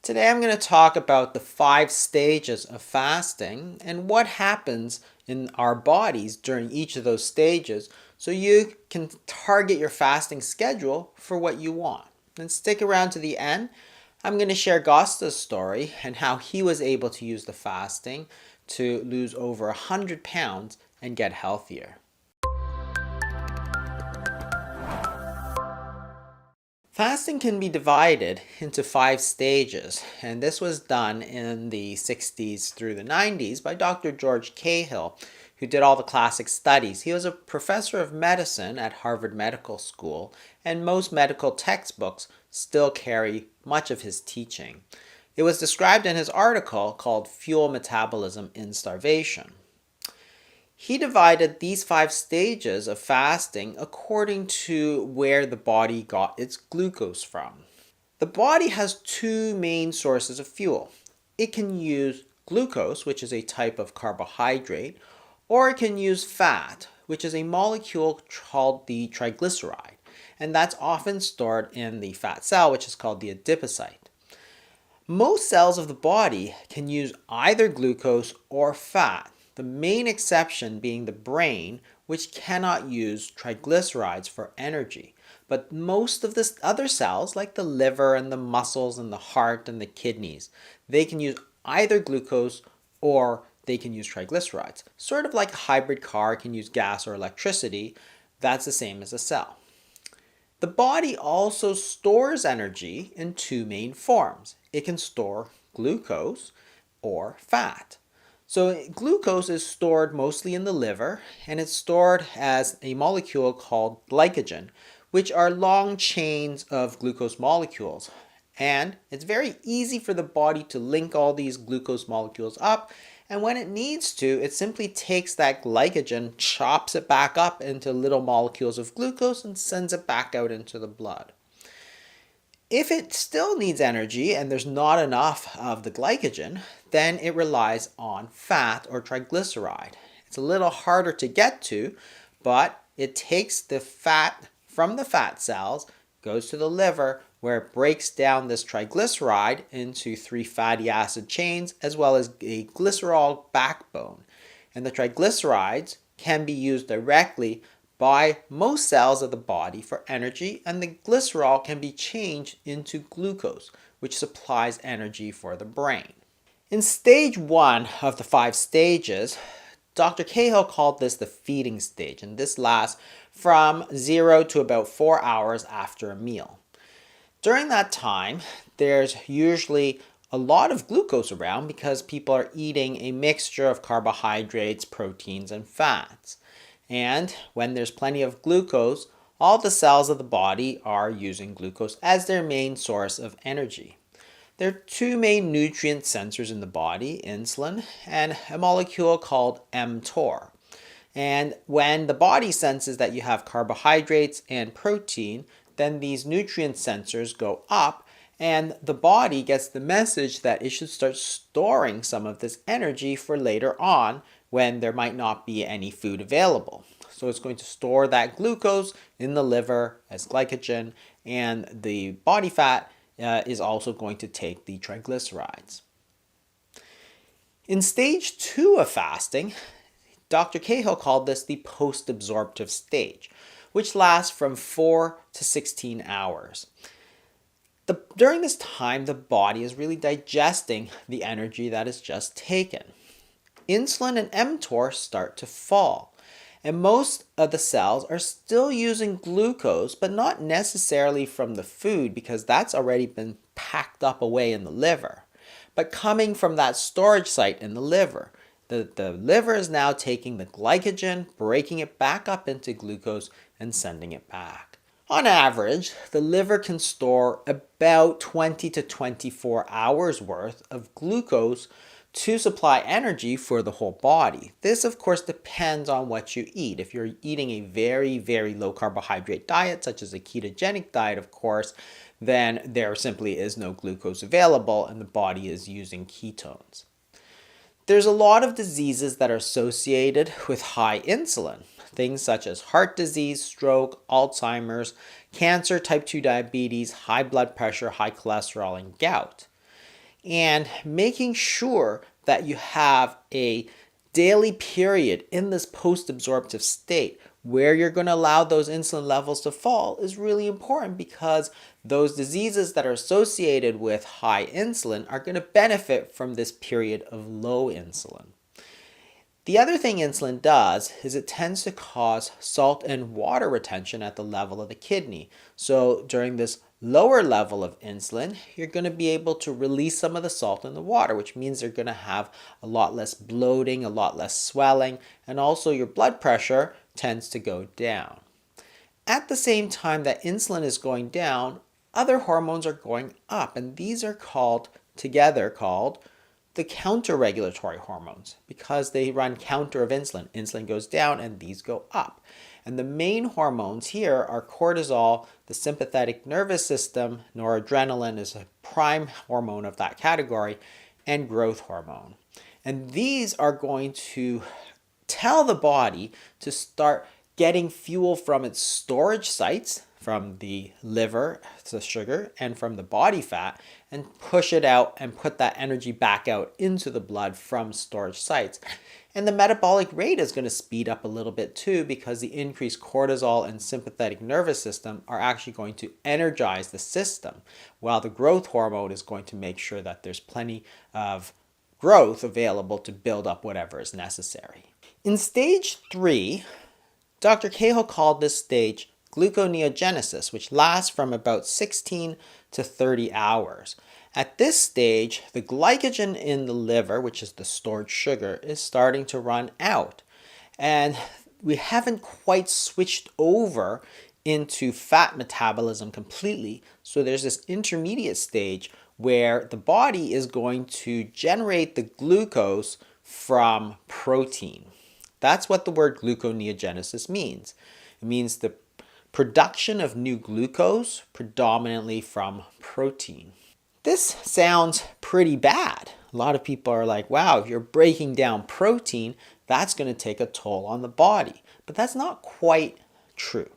Today I'm going to talk about the 5 stages of fasting and what happens in our bodies during each of those stages so you can target your fasting schedule for what you want. And stick around to the end. I'm going to share Gosta's story and how he was able to use the fasting to lose over 100 pounds and get healthier. Fasting can be divided into 5 stages, and this was done in the 60s through the 90s by Dr. George Cahill, who did all the classic studies. He was a professor of medicine at Harvard Medical School, and most medical textbooks still carry much of his teaching. It was described in his article called Fuel Metabolism in Starvation. He divided these 5 stages of fasting according to where the body got its glucose from. The body has 2 main sources of fuel. It can use glucose, which is a type of carbohydrate, or it can use fat, which is a molecule called the triglyceride, and that's often stored in the fat cell, which is called the adipocyte. Most cells of the body can use either glucose or fat. The main exception being the brain, which cannot use triglycerides for energy. But most of the other cells, like the liver and the muscles and the heart and the kidneys, they can use either glucose or they can use triglycerides. Sort of like a hybrid car can use gas or electricity, that's the same as a cell. The body also stores energy in 2 main forms. It can store glucose or fat. So glucose is stored mostly in the liver, and it's stored as a molecule called glycogen, which are long chains of glucose molecules. And it's very easy for the body to link all these glucose molecules up, and when it needs to, it simply takes that glycogen, chops it back up into little molecules of glucose, and sends it back out into the blood. If it still needs energy and there's not enough of the glycogen, then it relies on fat or triglyceride. It's a little harder to get to, but it takes the fat from the fat cells, goes to the liver, where it breaks down this triglyceride into 3 fatty acid chains, as well as a glycerol backbone. And the triglycerides can be used directly by most cells of the body for energy, and the glycerol can be changed into glucose, which supplies energy for the brain. In stage 1 of the 5 stages, Dr. Cahill called this the feeding stage, and this lasts from 0 to about 4 hours after a meal. During that time, there's usually a lot of glucose around because people are eating a mixture of carbohydrates, proteins, and fats. And when there's plenty of glucose, all the cells of the body are using glucose as their main source of energy. There are 2 main nutrient sensors in the body, insulin and a molecule called mTOR. And when the body senses that you have carbohydrates and protein, then these nutrient sensors go up, and the body gets the message that it should start storing some of this energy for later on when there might not be any food available. So it's going to store that glucose in the liver as glycogen, and the body fat is also going to take the triglycerides. In stage 2 of fasting, Dr. Cahill called this the post-absorptive stage, which lasts from 4 to 16 hours. During this time, the body is really digesting the energy that is just taken. Insulin and mTOR start to fall, and most of the cells are still using glucose, but not necessarily from the food because that's already been packed up away in the liver, but coming from that storage site in the liver. The liver is now taking the glycogen, breaking it back up into glucose, and sending it back. On average, the liver can store about 20 to 24 hours worth of glucose to supply energy for the whole body. This, of course, depends on what you eat. If you're eating a very, very low carbohydrate diet, such as a ketogenic diet, of course, then there simply is no glucose available and the body is using ketones. There's a lot of diseases that are associated with high insulin. Things such as heart disease, stroke, Alzheimer's, cancer, type 2 diabetes, high blood pressure, high cholesterol, and gout. and making sure that you have a daily period in this post-absorptive state where you're going to allow those insulin levels to fall is really important, because those diseases that are associated with high insulin are going to benefit from this period of low insulin. The other thing insulin does is it tends to cause salt and water retention at the level of the kidney. So during this lower level of insulin, you're going to be able to release some of the salt in the water, which means you're going to have a lot less bloating, a lot less swelling, and also your blood pressure tends to go down. At the same time that insulin is going down, other hormones are going up, and these are called the counter-regulatory hormones, because they run counter of insulin. Insulin goes down and these go up. And the main hormones here are cortisol, the sympathetic nervous system, noradrenaline is a prime hormone of that category, and growth hormone. And these are going to tell the body to start getting fuel from its storage sites, from the liver, the sugar, and from the body fat, and push it out and put that energy back out into the blood from storage sites. And the metabolic rate is going to speed up a little bit too, because the increased cortisol and sympathetic nervous system are actually going to energize the system, while the growth hormone is going to make sure that there's plenty of growth available to build up whatever is necessary. In stage 3, Dr. Cahill called this stage gluconeogenesis, which lasts from about 16 to 30 hours. At this stage, the glycogen in the liver, which is the stored sugar, is starting to run out. And we haven't quite switched over into fat metabolism completely. So there's this intermediate stage where the body is going to generate the glucose from protein. That's what the word gluconeogenesis means. It means the production of new glucose, predominantly from protein. This sounds pretty bad. A lot of people are like, wow, if you're breaking down protein, that's going to take a toll on the body. But that's not quite true.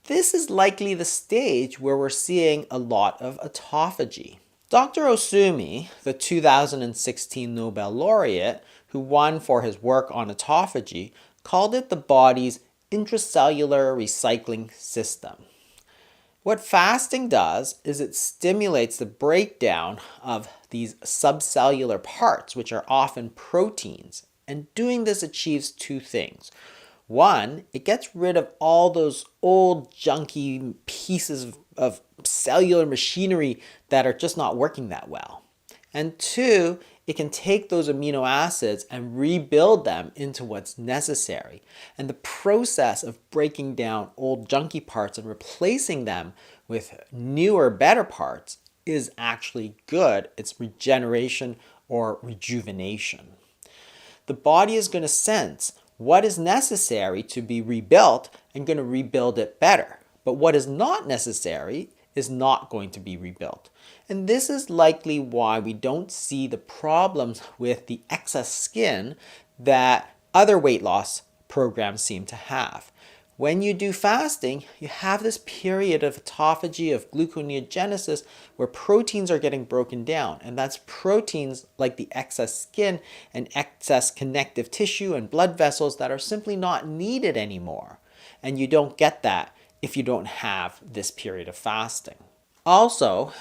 This is likely the stage where we're seeing a lot of autophagy. Dr. Osumi, the 2016 Nobel laureate, who won for his work on autophagy, called it the body's intracellular recycling system. What fasting does is it stimulates the breakdown of these subcellular parts, which are often proteins. And doing this achieves two things. One, it gets rid of all those old junky pieces of cellular machinery that are just not working that well. And two, it can take those amino acids and rebuild them into what's necessary. And the process of breaking down old junky parts and replacing them with newer, better parts is actually good. It's regeneration or rejuvenation. The body is going to sense what is necessary to be rebuilt and going to rebuild it better. But what is not necessary is not going to be rebuilt. And this is likely why we don't see the problems with the excess skin that other weight loss programs seem to have. When you do fasting, you have this period of autophagy, of gluconeogenesis, where proteins are getting broken down. And that's proteins like the excess skin and excess connective tissue and blood vessels that are simply not needed anymore. And you don't get that if you don't have this period of fasting. Also,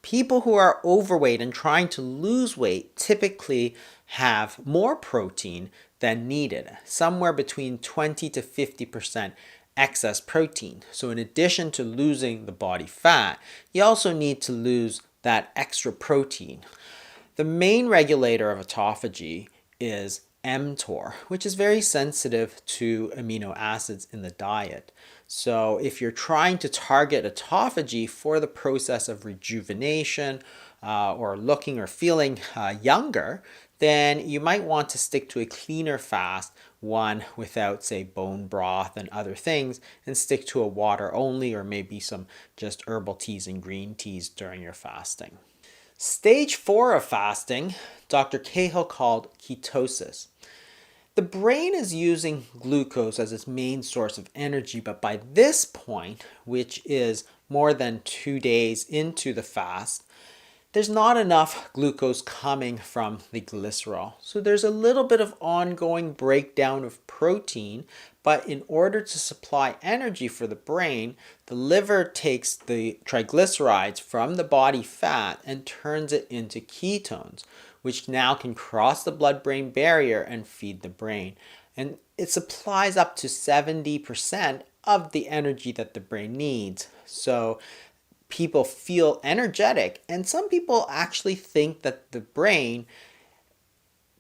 people who are overweight and trying to lose weight typically have more protein than needed, somewhere between 20 to 50% excess protein. So in addition to losing the body fat, you also need to lose that extra protein. The main regulator of autophagy is mTOR, which is very sensitive to amino acids in the diet. So if you're trying to target autophagy for the process of rejuvenation or looking or feeling younger, then you might want to stick to a cleaner fast, one without, say, bone broth and other things, and stick to a water only, or maybe some just herbal teas and green teas during your fasting. Stage 4 of fasting, Dr. Cahill called ketosis. The brain is using glucose as its main source of energy, but by this point, which is more than 2 days into the fast, there's not enough glucose coming from the glycerol. So there's a little bit of ongoing breakdown of protein, but in order to supply energy for the brain, the liver takes the triglycerides from the body fat and turns it into ketones, which now can cross the blood-brain barrier and feed the brain. And it supplies up to 70% of the energy that the brain needs. So people feel energetic, and some people actually think that the brain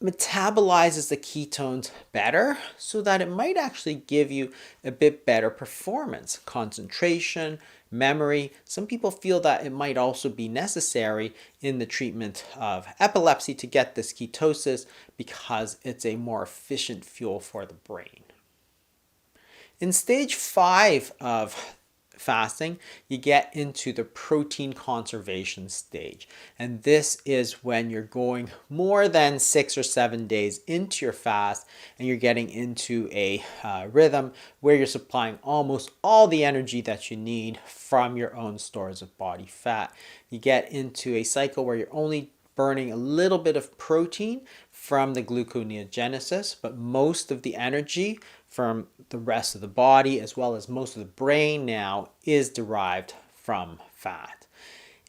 metabolizes the ketones better so that it might actually give you a bit better performance, concentration, memory. Some people feel that it might also be necessary in the treatment of epilepsy to get this ketosis because it's a more efficient fuel for the brain. In stage 5 of fasting, you get into the protein conservation stage. And this is when you're going more than 6 or 7 days into your fast and you're getting into a rhythm where you're supplying almost all the energy that you need from your own stores of body fat. You get into a cycle where you're only burning a little bit of protein from the gluconeogenesis, but most of the energy from the rest of the body, as well as most of the brain now, is derived from fat.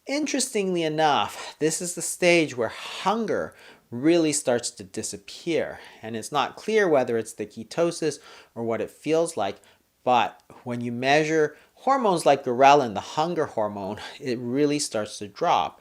Interestingly enough, this is the stage where hunger really starts to disappear. And it's not clear whether it's the ketosis or what it feels like, but when you measure hormones like ghrelin, the hunger hormone, it really starts to drop.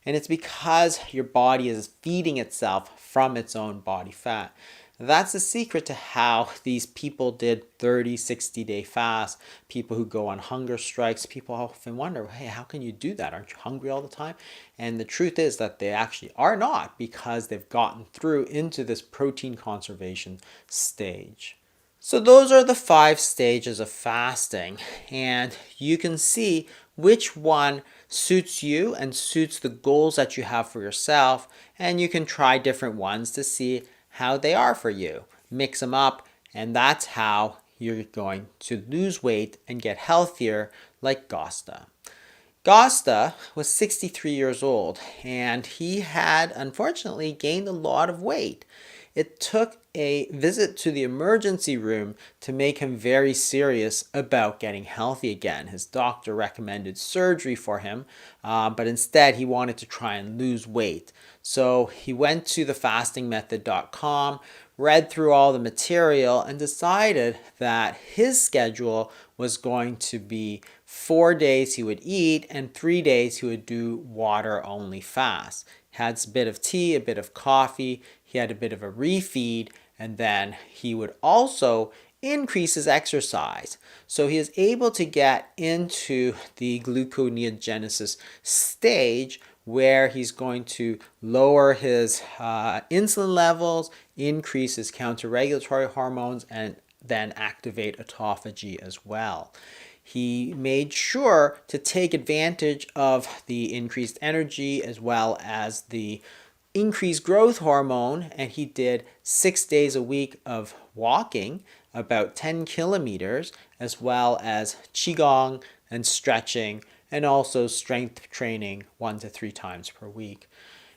And it's because your body is feeding itself from its own body fat. That's the secret to how these people did 30, 60-day fasts. People who go on hunger strikes, people often wonder, hey, how can you do that? Aren't you hungry all the time? And the truth is that they actually are not, because they've gotten through into this protein conservation stage. So those are the 5 stages of fasting, and you can see which one suits you and suits the goals that you have for yourself, and you can try different ones to see how they are for you. Mix them up, and that's how you're going to lose weight and get healthier, like Gosta. Gosta was 63 years old, and he had unfortunately gained a lot of weight. It took a visit to the emergency room to make him very serious about getting healthy again. His doctor recommended surgery for him, but instead he wanted to try and lose weight. So he went to thefastingmethod.com, read through all the material, and decided that his schedule was going to be 4 days he would eat and 3 days he would do water-only fast. Had a bit of tea, a bit of coffee, he had a bit of a refeed, and then he would also increase his exercise. So he is able to get into the gluconeogenesis stage where he's going to lower his insulin levels, increase his counter-regulatory hormones, and then activate autophagy as well. He made sure to take advantage of the increased energy as well as the increased growth hormone, and he did 6 days a week of walking, about 10 kilometers, as well as qigong and stretching, and also strength training 1 to 3 times per week.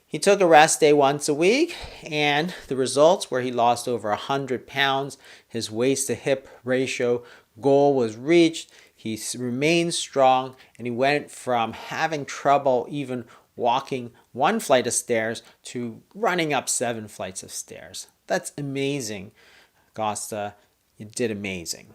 He took a rest day once a week, and the results were he lost over 100 pounds. His waist to hip ratio goal was reached. He remained strong, and he went from having trouble even walking 1 flight of stairs to running up 7 flights of stairs. That's amazing, Gosta. You did amazing.